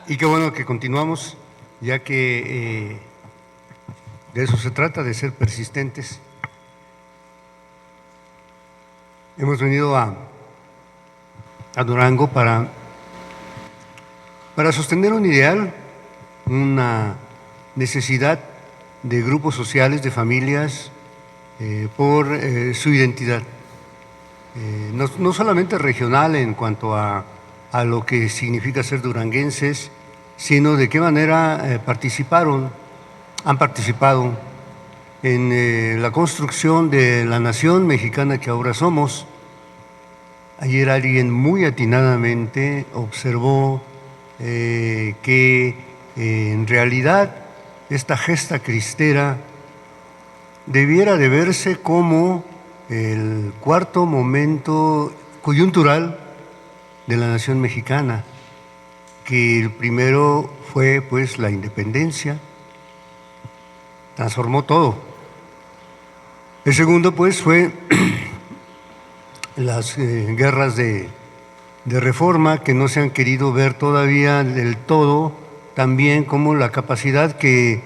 Y qué bueno que continuamos, ya que de eso se trata, de ser persistentes. Hemos venido a Durango para sostener un ideal, una necesidad de grupos sociales, de familias, por su identidad. No solamente regional en cuanto a lo que significa ser duranguenses, sino de qué manera han participado en la construcción de la nación mexicana que ahora somos. Ayer alguien muy atinadamente observó que en realidad esta gesta cristera debiera de verse como el cuarto momento coyuntural de la nación mexicana, que el primero fue pues la independencia, transformó todo. El segundo pues fue las guerras de reforma que no se han querido ver todavía del todo, también como la capacidad que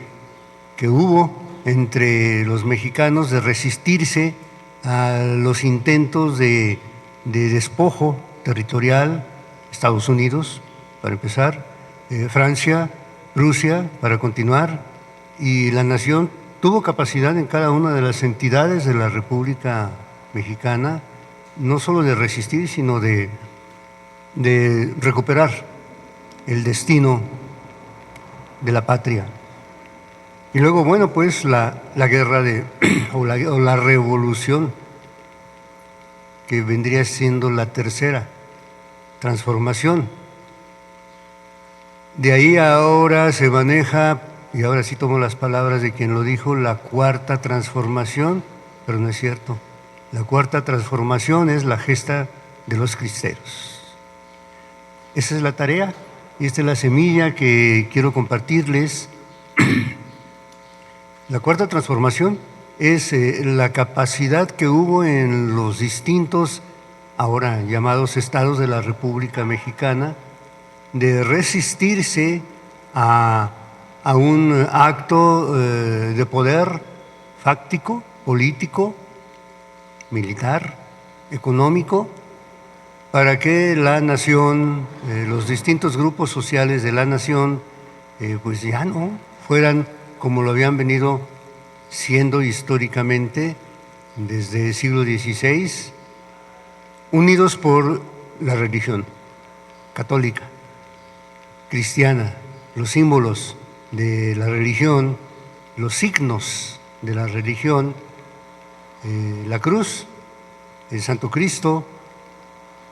hubo entre los mexicanos de resistirse a los intentos de despojo territorial, Estados Unidos, para empezar, Francia, Rusia, para continuar, y la nación tuvo capacidad en cada una de las entidades de la República Mexicana, no solo de resistir, sino de recuperar el destino de la patria. Y luego, bueno, pues la guerra o la revolución, que vendría siendo la tercera transformación. De ahí ahora se maneja, y ahora sí tomo las palabras de quien lo dijo, la cuarta transformación, pero no es cierto. La cuarta transformación es la gesta de los cristeros. Esa es la tarea y esta es la semilla que quiero compartirles. La cuarta transformación es la capacidad que hubo en los distintos, ahora llamados estados de la República Mexicana, de resistirse a un acto de poder fáctico, político, militar, económico, para que la nación, los distintos grupos sociales de la nación, pues ya no fueran como lo habían venido siendo históricamente desde el siglo XVI, unidos por la religión católica, cristiana, los símbolos de la religión, los signos de la religión, la cruz, el Santo Cristo,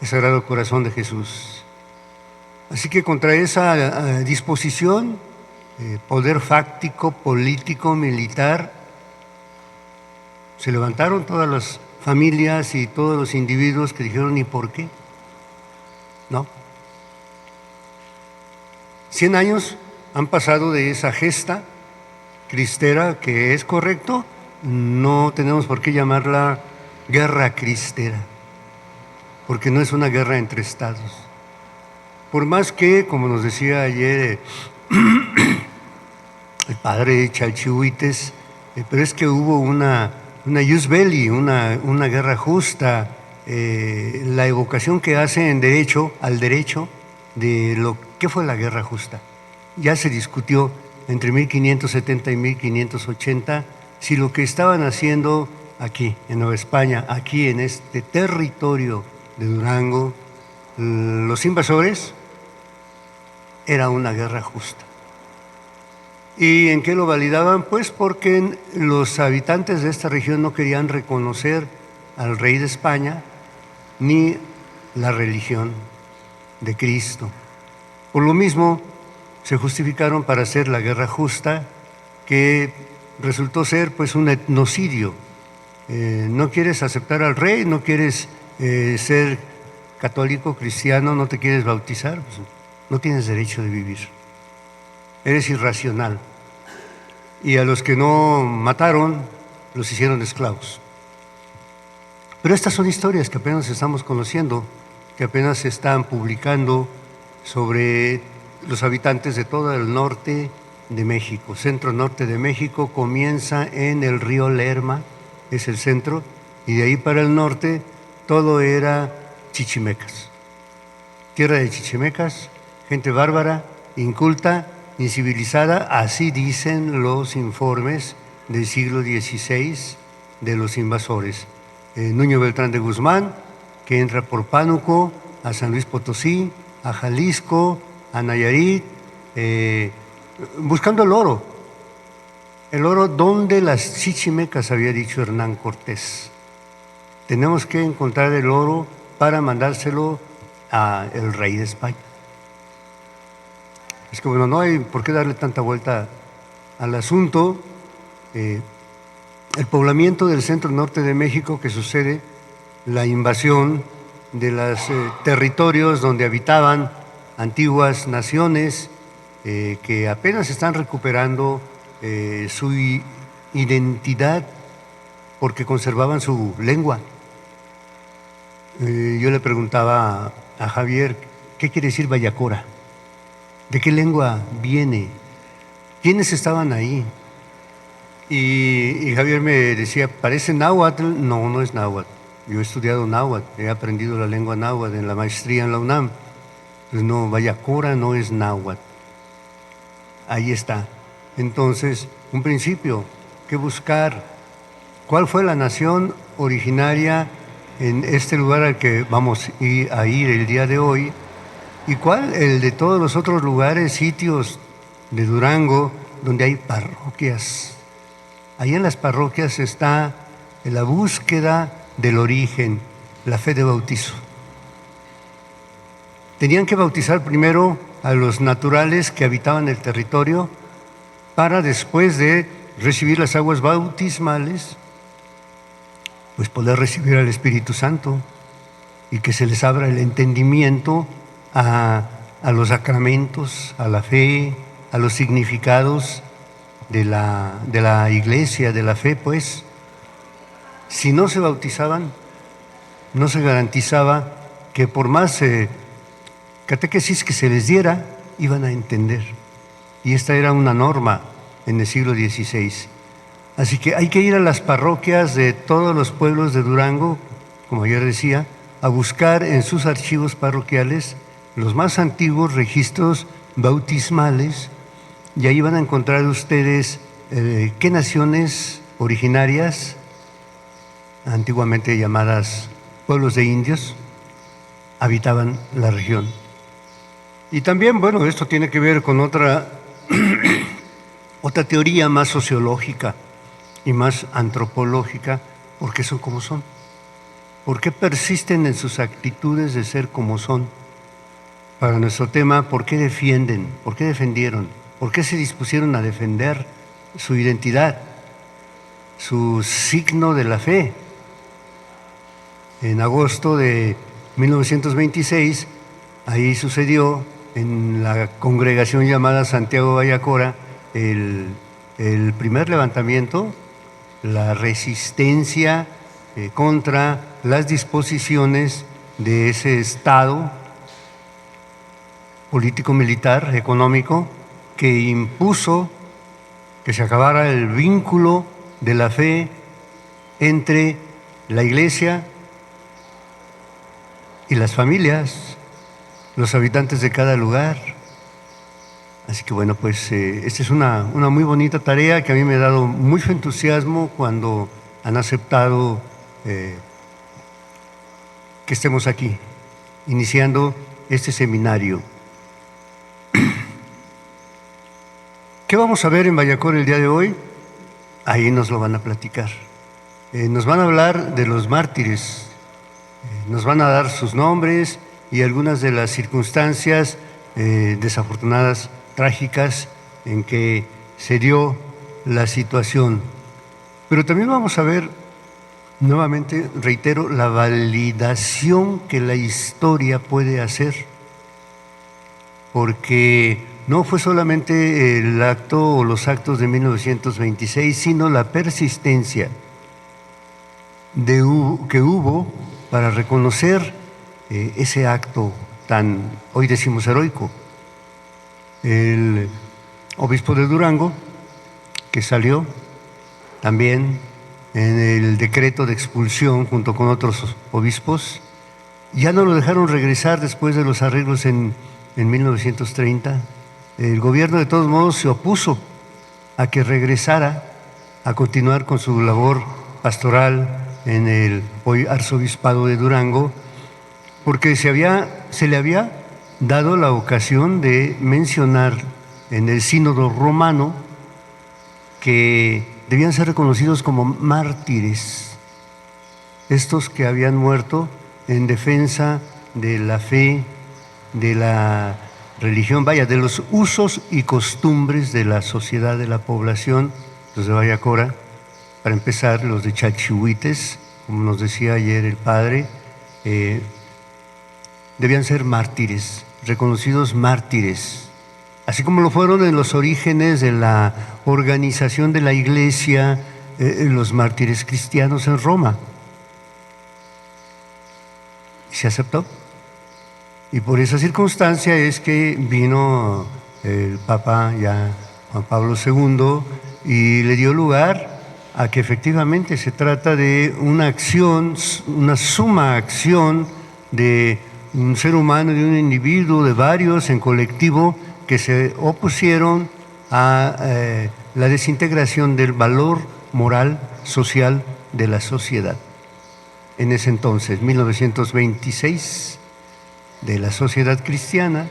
el Sagrado Corazón de Jesús. Así que contra esa disposición, poder fáctico, político, militar, se levantaron todas las familias y todos los individuos que dijeron, ¿y por qué? No. 100 años han pasado de esa gesta cristera, que es correcto, no tenemos por qué llamarla guerra cristera, porque no es una guerra entre estados. Por más que, como nos decía ayer el padre Chalchihuites, pero es que hubo una jus belli, una guerra justa, la evocación que hace en derecho, al derecho, de lo que fue la guerra justa. Ya se discutió entre 1570 y 1580 si lo que estaban haciendo aquí, en Nueva España, aquí en este territorio de Durango, los invasores, era una guerra justa. ¿Y en qué lo validaban? Pues porque los habitantes de esta región no querían reconocer al rey de España ni la religión de Cristo. Por lo mismo, se justificaron para hacer la guerra justa, que resultó ser pues un etnocidio. No quieres aceptar al rey, no quieres ser católico, cristiano, no te quieres bautizar, pues no tienes derecho de vivir. Eres irracional. Y a los que no mataron, los hicieron esclavos. Pero estas son historias que apenas estamos conociendo, que apenas se están publicando sobre los habitantes de todo el norte de México, centro-norte de México, comienza en el río Lerma, es el centro, y de ahí para el norte todo era chichimecas. Tierra de chichimecas, gente bárbara, inculta, incivilizada, así dicen los informes del siglo XVI de los invasores. Nuño Beltrán de Guzmán, que entra por Pánuco a San Luis Potosí, a Jalisco, a Nayarit, buscando el oro. El oro donde las chichimecas, había dicho Hernán Cortés. Tenemos que encontrar el oro para mandárselo al rey de España. Es que bueno, no hay por qué darle tanta vuelta al asunto. El poblamiento del centro norte de México que sucede, la invasión de los territorios donde habitaban antiguas naciones que apenas están recuperando su identidad porque conservaban su lengua. Yo le preguntaba a Javier, ¿qué quiere decir Bayacora? ¿De qué lengua viene? ¿Quiénes estaban ahí? Y Javier me decía, ¿parece náhuatl? No, no es náhuatl. Yo he estudiado náhuatl, he aprendido la lengua náhuatl en la maestría en la UNAM. Pues no, Bayacora no es náhuatl. Ahí está. Entonces, un principio, que buscar cuál fue la nación originaria en este lugar al que vamos a ir el día de hoy, y cuál el de todos los otros lugares, sitios de Durango, donde hay parroquias. Ahí en las parroquias está la búsqueda del origen, la fe de bautizo. Tenían que bautizar primero a los naturales que habitaban el territorio para después de recibir las aguas bautismales, pues poder recibir al Espíritu Santo y que se les abra el entendimiento a los sacramentos, a la fe, a los significados de la iglesia, de la fe, pues. Si no se bautizaban, no se garantizaba que por más catequesis que se les diera, iban a entender. Y esta era una norma en el siglo XVI. Así que hay que ir a las parroquias de todos los pueblos de Durango, como ayer decía, a buscar en sus archivos parroquiales los más antiguos registros bautismales, y ahí van a encontrar ustedes qué naciones originarias, antiguamente llamadas pueblos de indios, habitaban la región. Y también, bueno, esto tiene que ver con otra teoría más sociológica y más antropológica. ¿Por qué son como son? ¿Por qué persisten en sus actitudes de ser como son? Para nuestro tema, ¿por qué defienden? ¿Por qué defendieron? ¿Por qué se dispusieron a defender su identidad, su signo de la fe? En agosto de 1926, ahí sucedió en la congregación llamada Santiago Bayacora el primer levantamiento, la resistencia contra las disposiciones de ese Estado político-militar, económico, que impuso que se acabara el vínculo de la fe entre la Iglesia y las familias, los habitantes de cada lugar. Así que bueno, pues esta es una muy bonita tarea que a mí me ha dado mucho entusiasmo cuando han aceptado que estemos aquí, iniciando este seminario. ¿Qué vamos a ver en Bayacora el día de hoy? Ahí nos lo van a platicar. Nos van a hablar de los mártires, nos van a dar sus nombres y algunas de las circunstancias desafortunadas, trágicas, en que se dio la situación. Pero también vamos a ver, nuevamente, reitero, la validación que la historia puede hacer, porque no fue solamente el acto o los actos de 1926, sino la persistencia que hubo para reconocer ese acto tan, hoy decimos, heroico. el obispo de Durango, que salió también en el decreto de expulsión junto con otros obispos. Ya no lo dejaron regresar después de los arreglos en 1930. El gobierno de todos modos se opuso a que regresara a continuar con su labor pastoral en el hoy arzobispado de Durango, porque se le había dado la ocasión de mencionar en el sínodo romano que debían ser reconocidos como mártires, estos que habían muerto en defensa de la fe, de la religión, de los usos y costumbres de la sociedad, de la población, los de Bayacora, para empezar, los de Chalchihuites, como nos decía ayer el padre, debían ser mártires, reconocidos mártires, así como lo fueron en los orígenes de la organización de la Iglesia, los mártires cristianos en Roma. Y se aceptó. Y por esa circunstancia es que vino el Papa ya Juan Pablo II y le dio lugar a que efectivamente se trata de una acción, una suma acción de un ser humano, de un individuo, de varios en colectivo que se opusieron a la desintegración del valor moral, social de la sociedad. En ese entonces, 1926, de la sociedad cristiana.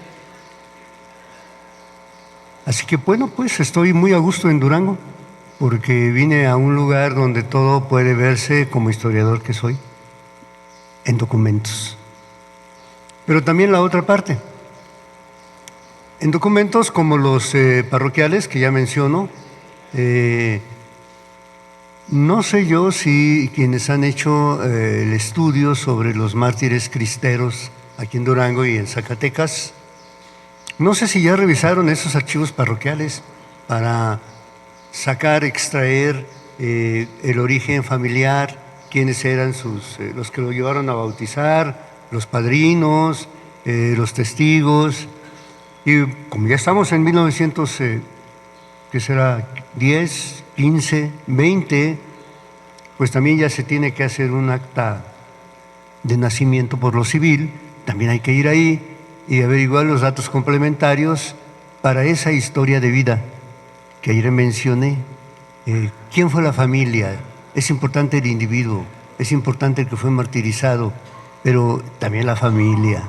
Así que bueno, pues estoy muy a gusto en Durango, porque vine a un lugar donde todo puede verse, como historiador que soy, en documentos. Pero también la otra parte, en documentos como los parroquiales que ya menciono. No sé yo si quienes han hecho el estudio sobre los mártires cristeros aquí en Durango y en Zacatecas, no sé si ya revisaron esos archivos parroquiales para sacar, extraer el origen familiar, quiénes eran los que lo llevaron a bautizar, los padrinos, los testigos. Y como ya estamos en 1900, ¿qué será? 10, 15, 20, pues también ya se tiene que hacer un acta de nacimiento por lo civil. También hay que ir ahí y averiguar los datos complementarios para esa historia de vida que ayer mencioné. ¿Quién fue la familia? Es importante el individuo, es importante el que fue martirizado, pero también la familia.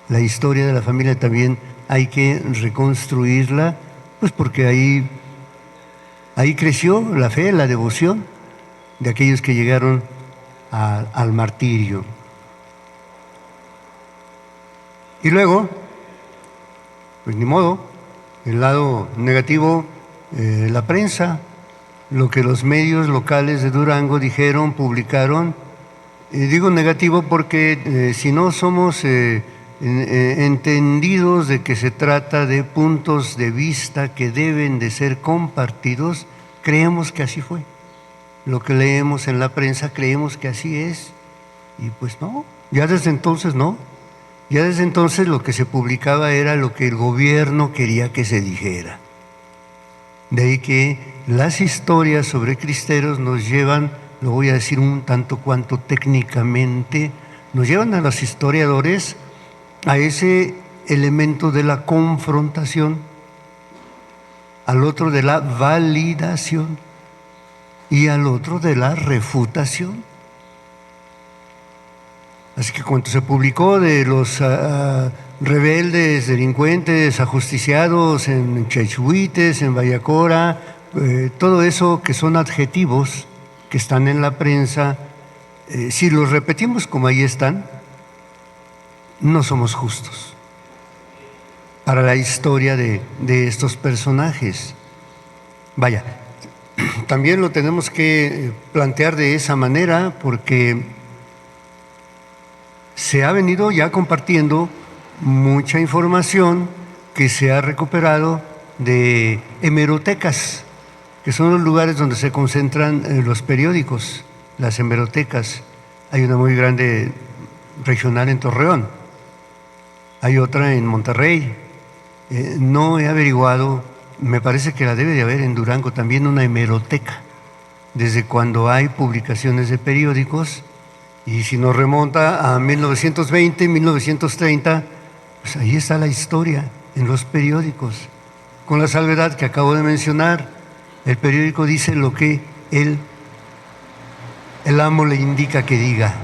La historia de la familia también hay que reconstruirla, pues porque ahí creció la fe, la devoción de aquellos que llegaron al martirio. Y luego, pues ni modo, el lado negativo, la prensa, lo que los medios locales de Durango dijeron, publicaron. Digo negativo porque si no somos entendidos de que se trata de puntos de vista que deben de ser compartidos, creemos que así fue. Lo que leemos en la prensa creemos que así es, y pues no, ya desde entonces no. Ya desde entonces lo que se publicaba era lo que el gobierno quería que se dijera. De ahí que las historias sobre cristeros nos llevan, lo voy a decir un tanto cuanto técnicamente, nos llevan a los historiadores a ese elemento de la confrontación, al otro de la validación y al otro de la refutación. Así que cuando se publicó de los rebeldes, delincuentes, ajusticiados en Chalchihuites, en Bayacora, todo eso que son adjetivos que están en la prensa, si los repetimos como ahí están, no somos justos para la historia de estos personajes. Vaya, también lo tenemos que plantear de esa manera porque se ha venido ya compartiendo mucha información que se ha recuperado de hemerotecas, que son los lugares donde se concentran los periódicos, las hemerotecas. Hay una muy grande regional en Torreón, hay otra en Monterrey, no he averiguado, me parece que la debe de haber en Durango también una hemeroteca, desde cuando hay publicaciones de periódicos, y si nos remonta a 1920, 1930, pues ahí está la historia en los periódicos, con la salvedad que acabo de mencionar. El periódico dice lo que el amo le indica que diga.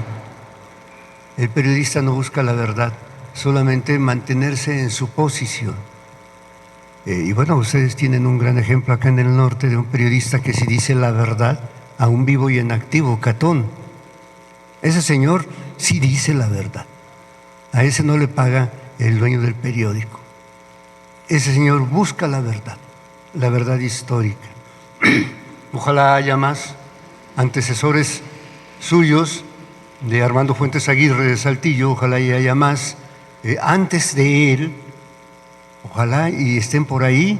El periodista no busca la verdad, solamente mantenerse en su posición. Y bueno, ustedes tienen un gran ejemplo acá en el norte de un periodista que sí dice la verdad, aún vivo y en activo, Catón. Ese señor sí dice la verdad. A ese no le paga el dueño del periódico. Ese señor busca la verdad histórica. Ojalá haya más antecesores suyos, de Armando Fuentes Aguirre de Saltillo, ojalá y haya más antes de él, ojalá y estén por ahí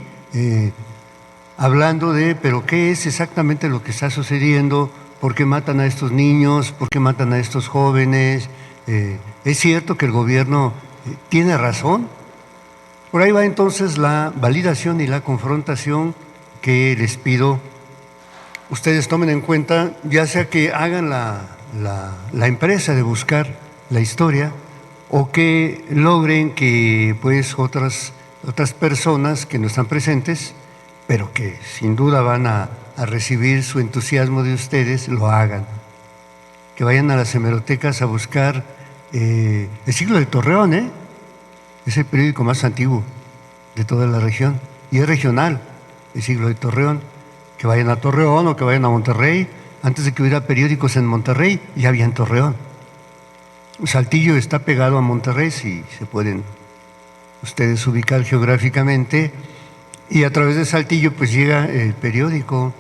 hablando de, pero ¿qué es exactamente lo que está sucediendo? ¿Por qué matan a estos niños? ¿Por qué matan a estos jóvenes? ¿Es cierto que el gobierno tiene razón? Por ahí va entonces la validación y la confrontación que les pido ustedes tomen en cuenta, ya sea que hagan la empresa de buscar la historia o que logren que pues otras personas que no están presentes, pero que sin duda van a recibir su entusiasmo de ustedes, lo hagan. Que vayan a las hemerotecas a buscar el Siglo de Torreón, es el periódico más antiguo de toda la región y es regional, el Siglo de Torreón. Que vayan a Torreón o que vayan a Monterrey. Antes de que hubiera periódicos en Monterrey, ya había en Torreón. Saltillo está pegado a Monterrey, si se pueden ustedes ubicar geográficamente, y a través de Saltillo pues llega el periódico,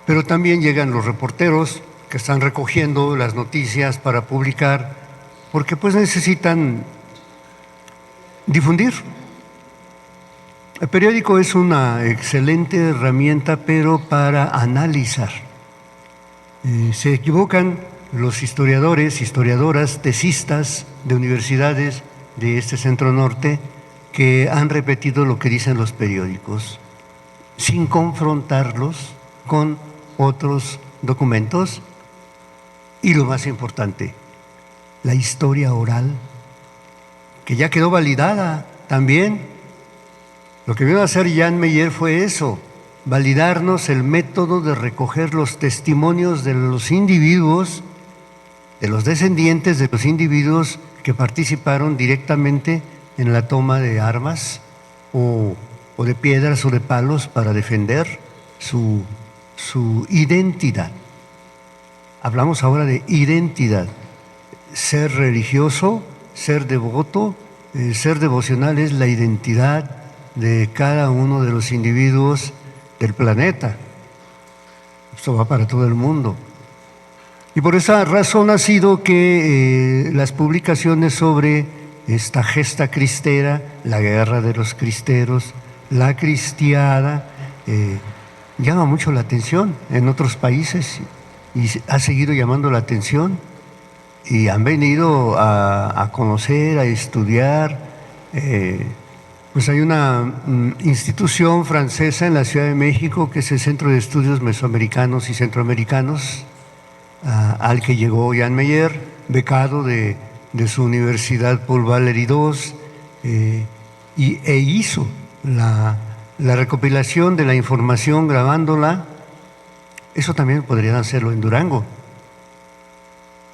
pero también llegan los reporteros que están recogiendo las noticias para publicar, porque pues necesitan difundir. El periódico es una excelente herramienta, pero para analizar. Se equivocan los historiadores, historiadoras, tesistas de universidades de este centro norte que han repetido lo que dicen los periódicos, sin confrontarlos con otros documentos. Y lo más importante, la historia oral, que ya quedó validada también. Lo que vino a hacer Jan Meyer fue eso, validarnos el método de recoger los testimonios de los individuos, de los descendientes de los individuos que participaron directamente en la toma de armas o de piedras o de palos para defender su identidad. Hablamos ahora de identidad. Ser religioso, ser devoto, ser devocional es la identidad de cada uno de los individuos del planeta. Esto va para todo el mundo. Y por esa razón ha sido que las publicaciones sobre esta gesta cristera, la guerra de los cristeros, la cristiada, llama mucho la atención en otros países y ha seguido llamando la atención y han venido a conocer, a estudiar. Pues hay una institución francesa en la Ciudad de México que es el Centro de Estudios Mesoamericanos y Centroamericanos, al que llegó Jan Meyer, becado de su universidad Paul Valéry II, e hizo la recopilación de la información grabándola. Eso también podrían hacerlo en Durango.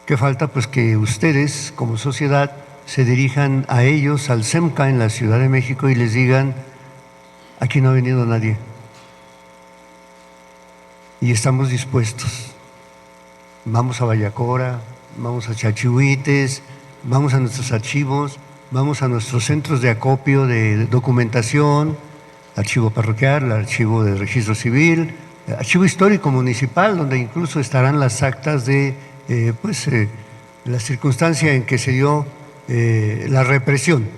¿Qué falta? Pues que ustedes como sociedad se dirijan a ellos, al CEMCA en la Ciudad de México y les digan, aquí no ha venido nadie y estamos dispuestos. Vamos a Vallacora, vamos a Chachihuites, vamos a nuestros archivos, vamos a nuestros centros de acopio de documentación, archivo parroquial, archivo de registro civil, archivo histórico municipal, donde incluso estarán las actas de la circunstancia en que se dio la represión.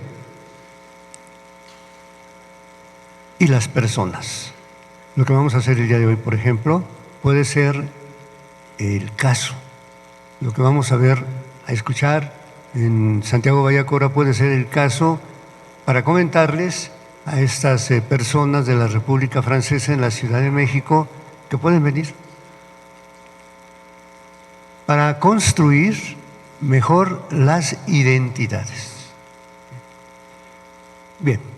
Y las personas. Lo que vamos a hacer el día de hoy, por ejemplo, puede ser el caso. Lo que vamos a ver, a escuchar en Santiago Vallacora puede ser el caso para comentarles a estas personas de la República Francesa en la Ciudad de México que pueden venir para construir mejor las identidades. Bien.